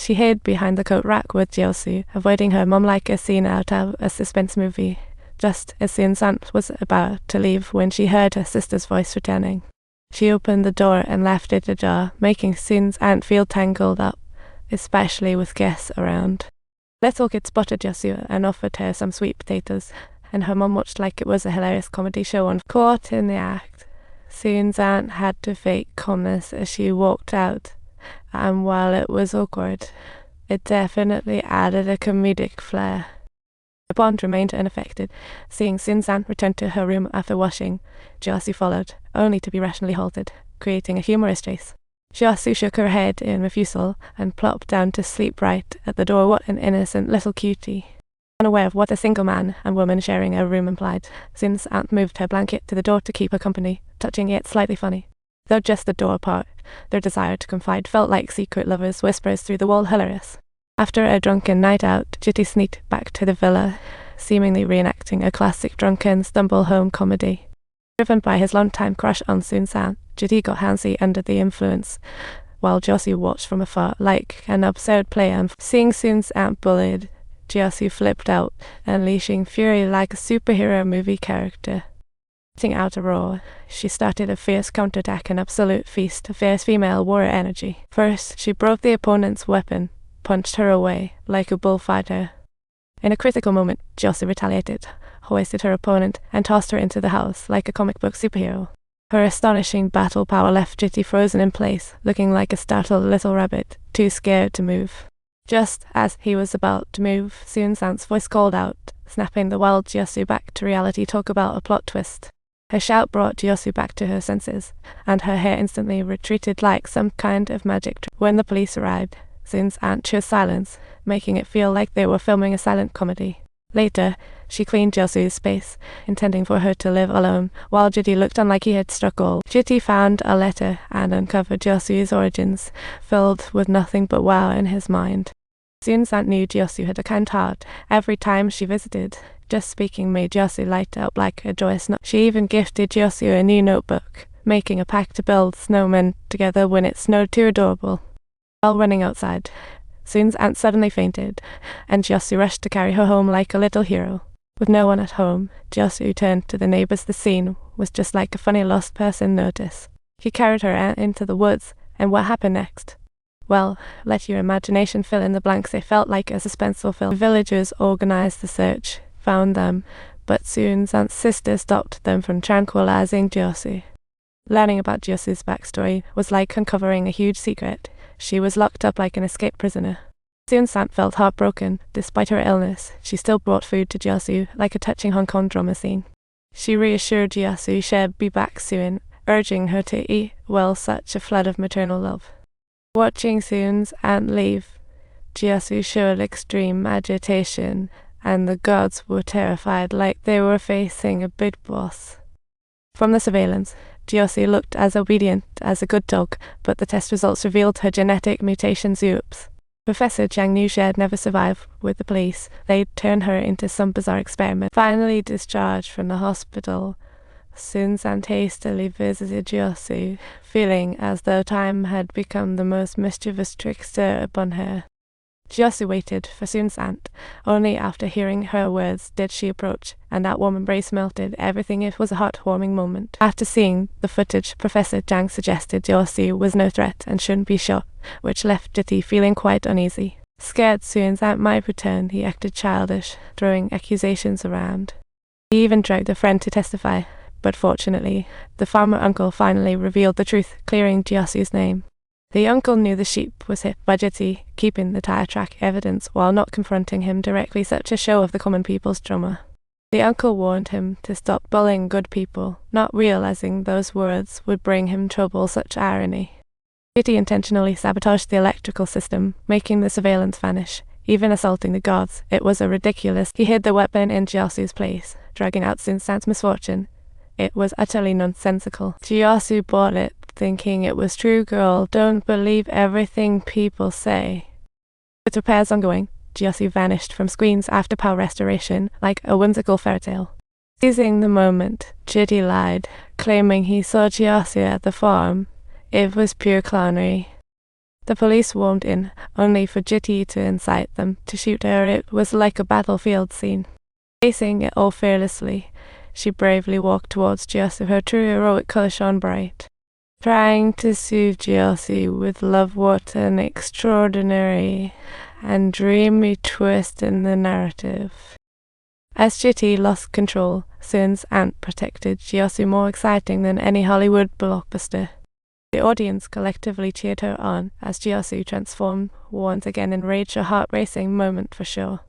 She hid behind the coat rack with ZheXiu, avoiding her mom like a scene out of a suspense movie. Just as ZheXiu was about to leave when she heard her sister's voice returning. She opened the door and left it ajar, making ZheXiu's aunt feel tangled up, especially with guests around. Little kid spotted ZheXiu and offered her some sweet potatoes, and her mom watched like it was a hilarious comedy show on. Caught in the act, ZheXiu's aunt had to fake calmness as she walked out, and while it was awkward, it definitely added a comedic flair. The bond remained unaffected. Seeing ZheXiu's aunt return to her room after washing, ZheXiu followed, only to be rationally halted, creating a humorous chase. ZheXiu shook her head in refusal and plopped down to sleep right at the door. What an innocent little cutie. Unaware of what a single man and woman sharing a room implied, ZheXiu's aunt moved her blanket to the door to keep her company, touching yet slightly funny. Though just the door apart, their desire to confide felt like secret lovers' whispers through the wall. Hilarious. After a drunken night out, ZheXiu sneaked back to the villa, seemingly reenacting a classic drunken stumble-home comedy. Driven by his long-time crush on ZheXiu's aunt, ZheXiu got handsy under the influence, while ZheXiu watched from afar like an absurd play. And seeing ZheXiu's aunt bullied, ZheXiu flipped out, unleashing fury like a superhero movie character. Letting out a roar, she started a fierce counterattack, an absolute feast of fierce female warrior energy. First, she broke the opponent's weapon, punched her away like a bullfighter. In a critical moment, ZheXiu retaliated, hoisted her opponent, and tossed her into the house like a comic book superhero. Her astonishing battle power left ZheXiu frozen in place, looking like a startled little rabbit, too scared to move. Just as he was about to move, ZheXiu's aunt's voice called out, snapping the wild ZheXiu back to reality. Talk about a plot twist. Her shout brought ZheXiu back to her senses, and her hair instantly retreated like some kind of magic trick. When the police arrived, ZheXiu's aunt chose silence, making it feel like they were filming a silent comedy. Later, she cleaned ZheXiu's space, intending for her to live alone, while ZheXiu looked on like he had struck gold. ZheXiu found a letter and uncovered ZheXiu's origins, filled with nothing but wow in his mind. ZheXiu's aunt knew ZheXiu had a kind heart. Every time she visited, just speaking made ZheXiu light up like a joyous nut. She even gifted ZheXiu a new notebook, making a pact to build snowmen together when it snowed. Too adorable. While running outside, ZheXiu's aunt suddenly fainted, and ZheXiu rushed to carry her home like a little hero. With no one at home, ZheXiu turned to the neighbors. The scene was just like a funny lost person notice. He carried her aunt into the woods, and what happened next? Well, let your imagination fill in the blanks. It felt like a suspenseful film. The villagers organized the search, found them, but soon ZheXiu's sister stopped them from tranquilizing ZheXiu. Learning about ZheXiu's backstory was like uncovering a huge secret. She was locked up like an escaped prisoner. ZheXiu's aunt felt heartbroken. Despite her illness, she still brought food to ZheXiu, like a touching Hong Kong drama scene. She reassured ZheXiu she'd be back soon, urging her to eat well. Such a flood of maternal love. Watching ZheXiu's aunt leave, ZheXiu showed extreme agitation, and the gods were terrified, like they were facing a big boss. From the surveillance, ZheXiu looked as obedient as a good dog, but the test results revealed her genetic mutations. Oops. Professor Zhang knew she'd never survive with the police. They'd turn her into some bizarre experiment. Finally discharged from the hospital, ZheXiu's aunt hastily visited ZheXiu, feeling as though time had become the most mischievous trickster upon her. ZheXiu waited for ZheXiu's aunt. Only after hearing her words did she approach, and that warm embrace melted everything. It was a heartwarming moment. After seeing the footage, Professor Zhang suggested ZheXiu was no threat and shouldn't be shot, which left ZheXiu feeling quite uneasy. Scared ZheXiu's aunt might return, he acted childish, throwing accusations around. He even dragged a friend to testify, but fortunately, the farmer uncle finally revealed the truth, clearing ZheXiu's name. The uncle knew the sheep was hit by ZheXiu, keeping the tire track evidence while not confronting him directly. Such a show of the common people's drama. The uncle warned him to stop bullying good people, not realizing those words would bring him trouble. Such irony. ZheXiu intentionally sabotaged the electrical system, making the surveillance vanish, even assaulting the gods. It was a ridiculous. He hid the weapon in ZheXiu's place, dragging out ZheXiu's aunt's misfortune. It was utterly nonsensical. ZheXiu bought it, thinking it was true. Girl, don't believe everything people say. With repairs ongoing, ZheXiu vanished from screens after power restoration, like a whimsical fairy tale. Seizing the moment, ZheXiu lied, claiming he saw ZheXiu at the farm. It was pure clownery. The police swarmed in, only for ZheXiu to incite them to shoot her. It was like a battlefield scene. Facing it all fearlessly, she bravely walked towards ZheXiu. Her true heroic color shone bright. Trying to soothe ZheXiu with love, what an extraordinary and dreamy twist in the narrative. As ZheXiu lost control, Sun's aunt protected ZheXiu, more exciting than any Hollywood blockbuster. The audience collectively cheered her on as ZheXiu transformed once again, enraged, a heart-racing moment for sure.